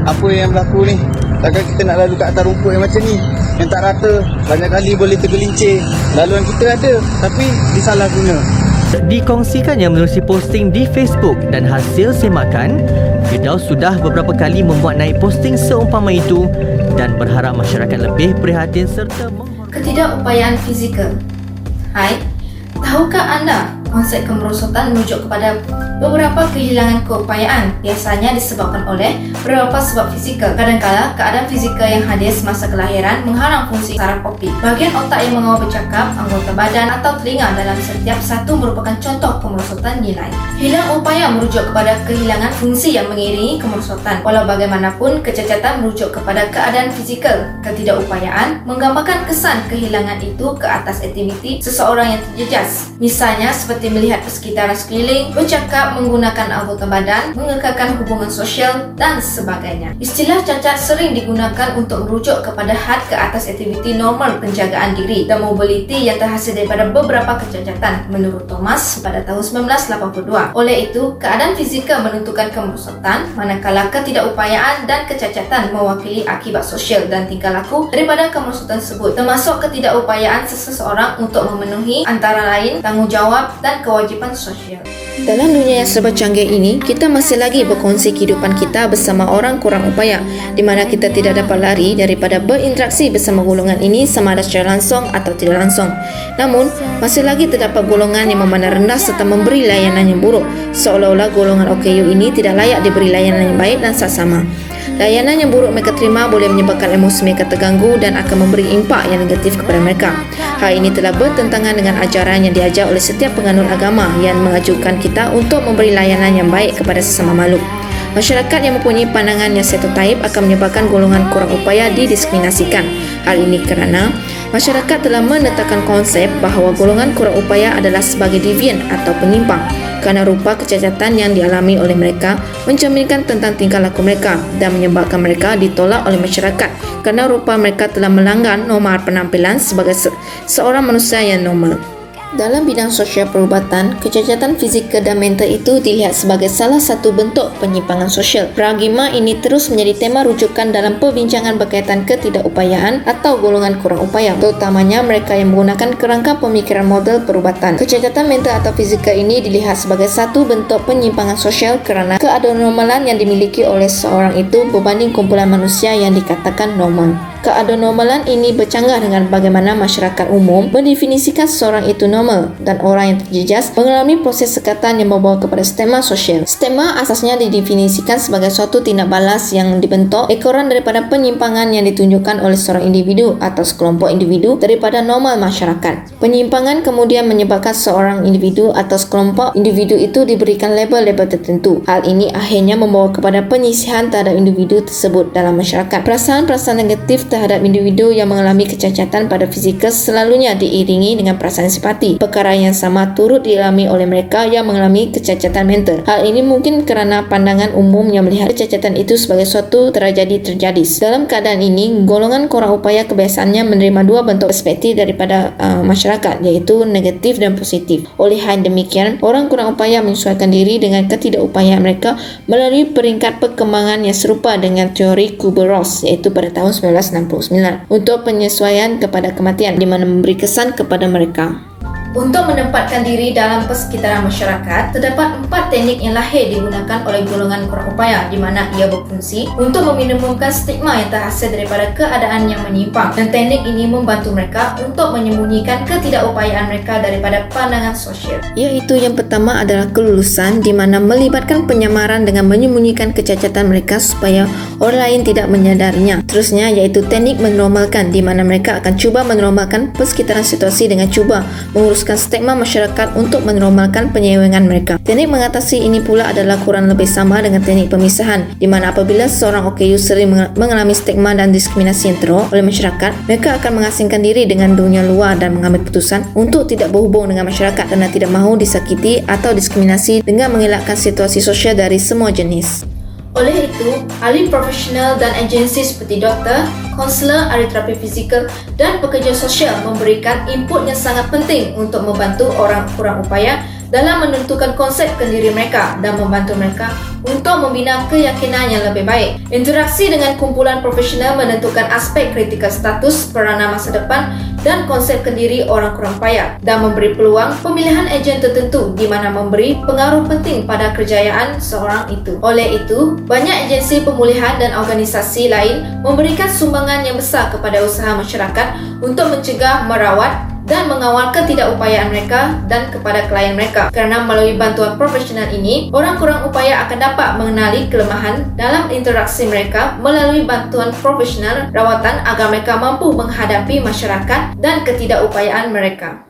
apa yang berlaku ni. Takkan kita nak lalu kat atas rumput yang macam ni, yang tak rata, banyak kali boleh tergelincir. Laluan kita ada, tapi disalahguna. Dikongsikannya menerusi posting di Facebook dan hasil semakan, Firdaus sudah beberapa kali membuat naik posting seumpama itu dan berharap masyarakat lebih prihatin serta ketidakupayaan fizikal. Hai, tahukah anda konsep kemerosotan merujuk kepada beberapa kehilangan keupayaan biasanya disebabkan oleh beberapa sebab fizikal. Kadang-kala keadaan fizikal yang hadir semasa kelahiran menghalang fungsi saraf optik, bahagian otak yang mengawal bercakap, anggota badan atau telinga dalam setiap satu merupakan contoh kemerosotan nilai. Hilang upaya merujuk kepada kehilangan fungsi yang mengiringi kemerosotan. Walau bagaimanapun, kecacatan merujuk kepada keadaan fizikal. Ketidakupayaan menggambarkan kesan kehilangan itu ke atas aktiviti seseorang yang terjejas. Misalnya seperti melihat persekitaran sekeliling, bercakap menggunakan anggota badan, mengekalkan hubungan sosial dan sebagainya. Istilah cacat sering digunakan untuk merujuk kepada had ke atas aktiviti normal penjagaan diri dan mobiliti yang terhasil daripada beberapa kecacatan menurut Thomas pada tahun 1982. Oleh itu, keadaan fizikal menentukan kemerosotan, manakala ketidakupayaan dan kecacatan mewakili akibat sosial dan tingkah laku daripada kemerosotan tersebut, termasuk ketidakupayaan seseorang untuk memenuhi antara lain tanggungjawab dan kewajipan sosial. Dalam dunia yang serba canggih ini, kita masih lagi berkongsi kehidupan kita bersama orang kurang upaya, di mana kita tidak dapat lari daripada berinteraksi bersama golongan ini sama ada secara langsung atau tidak langsung. Namun, masih lagi terdapat golongan yang memandang rendah serta memberi layanan yang buruk, seolah-olah golongan OKU ini tidak layak diberi layanan yang baik dan saksama. Layanan yang buruk mereka terima boleh menyebabkan emosi mereka terganggu dan akan memberi impak yang negatif kepada mereka. Hal ini telah bertentangan dengan ajaran yang diajar oleh setiap penganut agama yang mengajukan kita untuk memberi layanan yang baik kepada sesama makhluk. Masyarakat yang mempunyai pandangan yang stereotip akan menyebabkan golongan kurang upaya didiskriminasikan. Hal ini kerana masyarakat telah menetapkan konsep bahawa golongan kurang upaya adalah sebagai devian atau penyimpang kerana rupa kecacatan yang dialami oleh mereka mencerminkan tentang tingkah laku mereka dan menyebabkan mereka ditolak oleh masyarakat kerana rupa mereka telah melanggar norma penampilan sebagai seorang manusia yang normal. Dalam bidang sosial perubatan, kecacatan fizikal dan mental itu dilihat sebagai salah satu bentuk penyimpangan sosial. Pragma ini terus menjadi tema rujukan dalam perbincangan berkaitan ketidakupayaan atau golongan kurang upaya, terutamanya mereka yang menggunakan kerangka pemikiran model perubatan. Kecacatan mental atau fizikal ini dilihat sebagai satu bentuk penyimpangan sosial kerana keanormalan yang dimiliki oleh seorang itu berbanding kumpulan manusia yang dikatakan normal. Keanormalan ini bercanggah dengan bagaimana masyarakat umum mendefinisikan seseorang itu normal dan orang yang terjejas mengalami proses sekatan yang membawa kepada stigma sosial. Stigma asasnya didefinisikan sebagai suatu tindak balas yang dibentuk ekoran daripada penyimpangan yang ditunjukkan oleh seorang individu atau sekelompok individu daripada normal masyarakat. Penyimpangan kemudian menyebabkan seorang individu atau sekelompok individu itu diberikan label-label tertentu. Hal ini akhirnya membawa kepada penyisihan terhadap individu tersebut dalam masyarakat. Perasaan-perasaan negatif terhadap individu yang mengalami kecacatan pada fizikal selalunya diiringi dengan perasaan simpati. Perkara yang sama turut dialami oleh mereka yang mengalami kecacatan mental. Hal ini mungkin kerana pandangan umum yang melihat kecacatan itu sebagai suatu tragedi terjadi. Dalam keadaan ini, golongan kurang upaya kebiasaannya menerima dua bentuk perspektif daripada masyarakat, iaitu negatif dan positif. Oleh hal demikian, orang kurang upaya menyesuaikan diri dengan ketidakupayaan mereka melalui peringkat perkembangan yang serupa dengan teori Kubler-Ross, iaitu pada tahun 1969 untuk penyesuaian kepada kematian, di mana memberi kesan kepada mereka. Untuk menempatkan diri dalam persekitaran masyarakat, terdapat 4 teknik yang lahir digunakan oleh golongan kurang upaya, di mana ia berfungsi untuk meminimumkan stigma yang terhasil daripada keadaan yang menyimpang, dan teknik ini membantu mereka untuk menyembunyikan ketidakupayaan mereka daripada pandangan sosial. Iaitu yang pertama adalah kelulusan, di mana melibatkan penyamaran dengan menyembunyikan kecacatan mereka supaya orang lain tidak menyadarinya. Terusnya iaitu teknik menormalkan, di mana mereka akan cuba menormalkan persekitaran situasi dengan cuba menguruskan stigma masyarakat untuk menormalkan penyewengan mereka. Teknik mengatasi ini pula adalah kurang lebih sama dengan teknik pemisahan, di mana apabila seorang OKU sering mengalami stigma dan diskriminasi yang teruk oleh masyarakat, mereka akan mengasingkan diri dengan dunia luar dan mengambil keputusan untuk tidak berhubung dengan masyarakat kerana tidak mahu disakiti atau diskriminasi dengan mengelakkan situasi sosial dari semua jenis. Oleh itu, ahli profesional dan agensi seperti doktor, konselor, ahli terapi fizikal dan pekerja sosial memberikan input yang sangat penting untuk membantu orang kurang upaya dalam menentukan konsep kendiri mereka dan membantu mereka untuk membina keyakinan yang lebih baik. Interaksi dengan kumpulan profesional menentukan aspek kritikal status, peranan masa depan dan konsep kendiri orang kurang payah dan memberi peluang pemilihan ejen tertentu di mana memberi pengaruh penting pada kejayaan seorang itu. Oleh itu, banyak agensi pemulihan dan organisasi lain memberikan sumbangan yang besar kepada usaha masyarakat untuk mencegah, merawat dan mengawal ketidakupayaan mereka dan kepada klien mereka. Kerana melalui bantuan profesional ini, orang kurang upaya akan dapat mengenali kelemahan dalam interaksi mereka melalui bantuan profesional rawatan agar mereka mampu menghadapi masyarakat dan ketidakupayaan mereka.